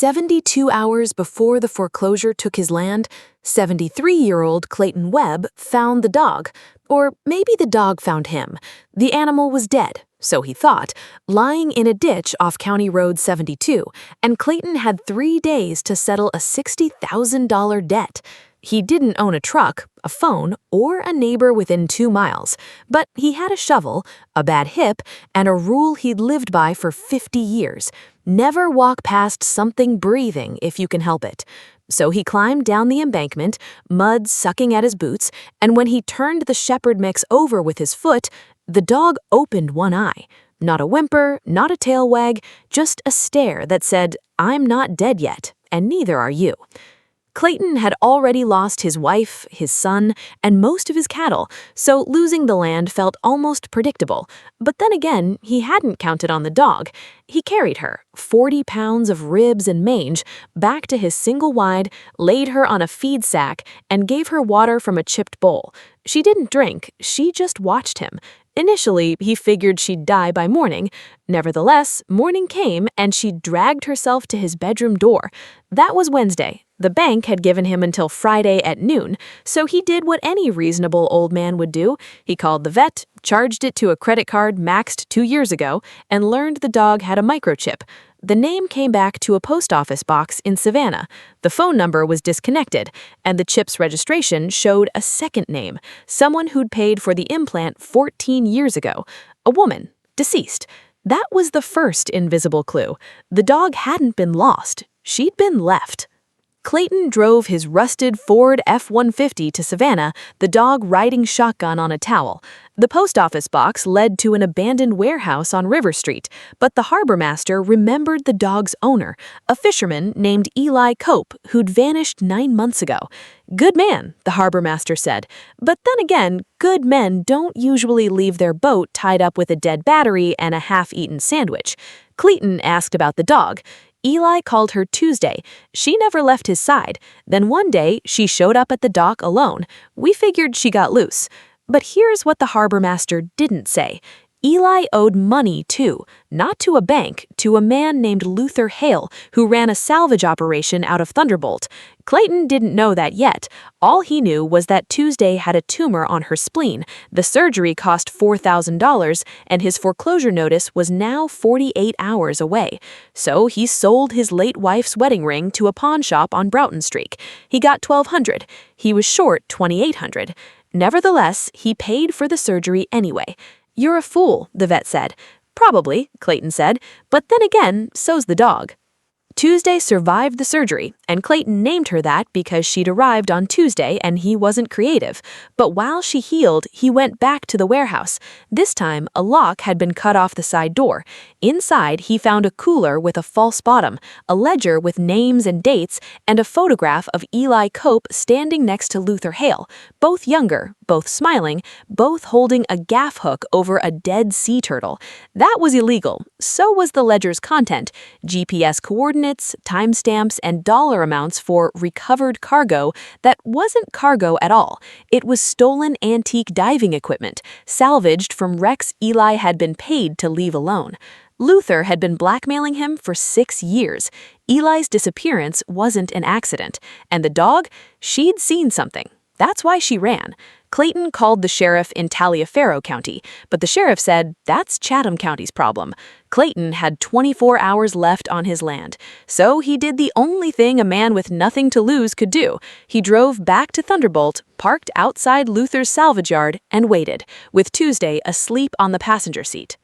72 hours before the foreclosure took his land, 73-year-old Clayton Webb found the dog. Or maybe the dog found him. The animal was dead, so he thought, lying in a ditch off County Road 72, and Clayton had 3 days to settle a $60,000 debt. He didn't own a truck, a phone, or a neighbor within 2 miles, but he had a shovel, a bad hip, and a rule he'd lived by for 50 years. Never walk past something breathing if you can help it. So he climbed down the embankment, mud sucking at his boots, and when he turned the shepherd mix over with his foot, the dog opened one eye. Not a whimper, not a tail wag, just a stare that said, "I'm not dead yet, and neither are you." Clayton had already lost his wife, his son, and most of his cattle, so losing the land felt almost predictable. But then again, he hadn't counted on the dog. He carried her, 40 pounds of ribs and mange, back to his single-wide, laid her on a feed sack, and gave her water from a chipped bowl. She didn't drink, she just watched him. Initially, he figured she'd die by morning. Nevertheless, morning came and she dragged herself to his bedroom door. That was Wednesday. The bank had given him until Friday at noon, so he did what any reasonable old man would do. He called the vet, charged it to a credit card maxed 2 years ago, and learned the dog had a microchip. The name came back to a post office box in Savannah. The phone number was disconnected, and the chip's registration showed a second name, someone who'd paid for the implant 14 years ago, a woman, deceased. That was the first invisible clue. The dog hadn't been lost, she'd been left. Clayton drove his rusted Ford F-150 to Savannah, the dog riding shotgun on a towel. The post office box led to an abandoned warehouse on River Street, but the harbor master remembered the dog's owner, a fisherman named Eli Cope, who'd vanished 9 months ago. "Good man," the harbor master said. But then again, good men don't usually leave their boat tied up with a dead battery and a half-eaten sandwich. Clayton asked about the dog. Eli called her Tuesday. She never left his side. Then one day, she showed up at the dock alone. We figured she got loose. But here's what the harbor master didn't say. Eli owed money, too. Not to a bank, to a man named Luther Hale, who ran a salvage operation out of Thunderbolt. Clayton didn't know that yet. All he knew was that Tuesday had a tumor on her spleen. The surgery cost $4,000, and his foreclosure notice was now 48 hours away. So he sold his late wife's wedding ring to a pawn shop on Broughton Street. He got $1,200. He was short $2,800. Nevertheless, he paid for the surgery anyway. "You're a fool," the vet said. "Probably," Clayton said, "but then again, so's the dog." Tuesday survived the surgery, and Clayton named her that because she'd arrived on Tuesday and he wasn't creative. But while she healed, he went back to the warehouse. This time, a lock had been cut off the side door. Inside, he found a cooler with a false bottom, a ledger with names and dates, and a photograph of Eli Cope standing next to Luther Hale, both younger, both smiling, both holding a gaff hook over a dead sea turtle. That was illegal. So was the ledger's content: GPS coordinates, timestamps, and dollar amounts for recovered cargo that wasn't cargo at all. It was stolen antique diving equipment, salvaged from wrecks Eli had been paid to leave alone. Luther had been blackmailing him for 6 years. Eli's disappearance wasn't an accident. And the dog? She'd seen something. That's why she ran. Clayton called the sheriff in Taliaferro County, but the sheriff said that's Chatham County's problem. Clayton had 24 hours left on his land, so he did the only thing a man with nothing to lose could do. He drove back to Thunderbolt, parked outside Luther's salvage yard, and waited, with Tuesday asleep on the passenger seat.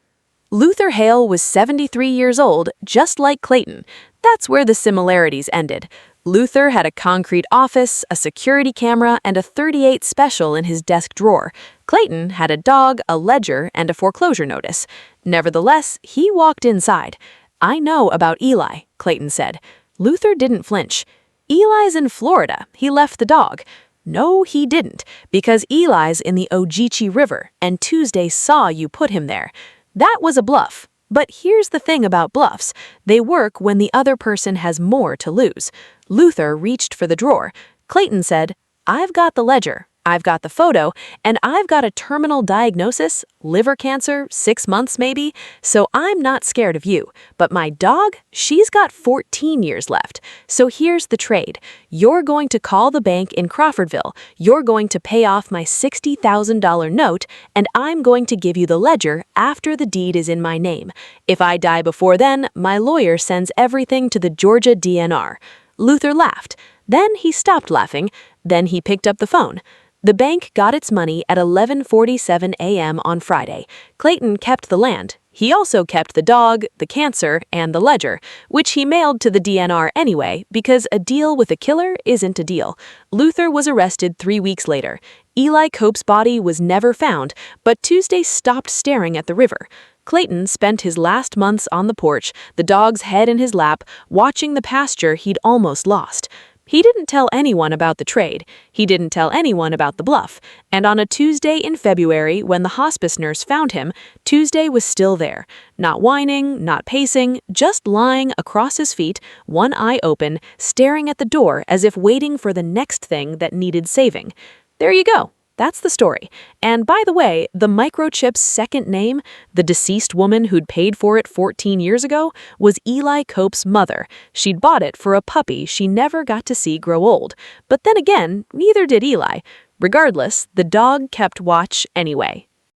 Luther Hale was 73 years old, just like Clayton. That's where the similarities ended. Luther had a concrete office, a security camera, and a .38 special in his desk drawer. Clayton had a dog, a ledger, and a foreclosure notice. Nevertheless, he walked inside. "I know about Eli," Clayton said. Luther didn't flinch. "Eli's in Florida. He left the dog." "No, he didn't, because Eli's in the Ogeechee River, and Tuesday saw you put him there." That was a bluff. But here's the thing about bluffs. They work when the other person has more to lose. Luther reached for the drawer. Clayton said, "I've got the ledger. I've got the photo, and I've got a terminal diagnosis, liver cancer, 6 months maybe, so I'm not scared of you. But my dog, she's got 14 years left. So here's the trade. You're going to call the bank in Crawfordville, you're going to pay off my $60,000 note, and I'm going to give you the ledger after the deed is in my name. If I die before then, my lawyer sends everything to the Georgia DNR. Luther laughed. Then he stopped laughing. Then he picked up the phone. The bank got its money at 11:47 a.m. on Friday. Clayton kept the land. He also kept the dog, the cancer, and the ledger, which he mailed to the DNR anyway, because a deal with a killer isn't a deal. Luther was arrested 3 weeks later. Eli Cope's body was never found, but Tuesday stopped staring at the river. Clayton spent his last months on the porch, the dog's head in his lap, watching the pasture he'd almost lost. He didn't tell anyone about the trade. He didn't tell anyone about the bluff. And on a Tuesday in February, when the hospice nurse found him, Tuesday was still there. Not whining, not pacing, just lying across his feet, one eye open, staring at the door as if waiting for the next thing that needed saving. There you go. That's the story. And by the way, the microchip's second name, the deceased woman who'd paid for it 14 years ago, was Eli Cope's mother. She'd bought it for a puppy she never got to see grow old. But then again, neither did Eli. Regardless, the dog kept watch anyway.